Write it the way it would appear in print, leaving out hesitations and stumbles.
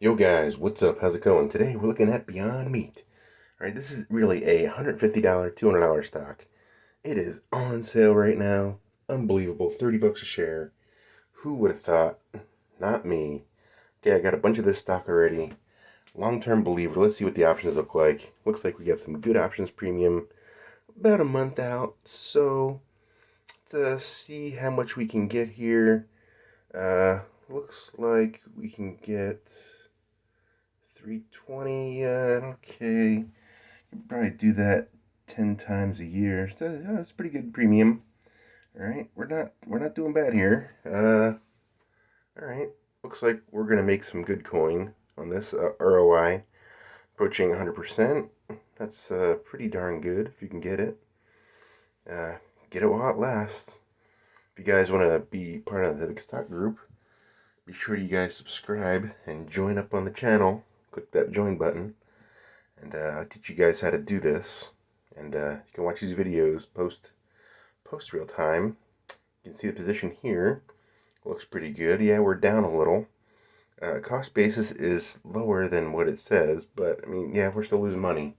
Yo guys, what's up? How's it going? Today we're looking at Beyond Meat. Alright, this is really a $150, $200 stock. It is on sale right now. Unbelievable, 30 bucks a share. Who would have thought? Not me. Okay, I got a bunch of this stock already. Long-term believer. Let's see what the options look like. Looks like we got some good options premium. About a month out, so let's see how much we can get here. Looks like we can get 320, okay. Could probably do that 10 times a year. So that's pretty good premium. All right, we're not doing bad here. All right. Looks like we're gonna make some good coin on this ROI, approaching 100%. That's pretty darn good if you can get it. Uh, get it while it lasts. If you guys want to be part of the big stock group, be sure you guys subscribe and join up on the channel. Click that join button, and I'll teach you guys how to do this. And you can watch these videos post real time. You can see the position here. Looks pretty good. Yeah, we're down a little. Cost basis is lower than what it says, but I mean, yeah, we're still losing money.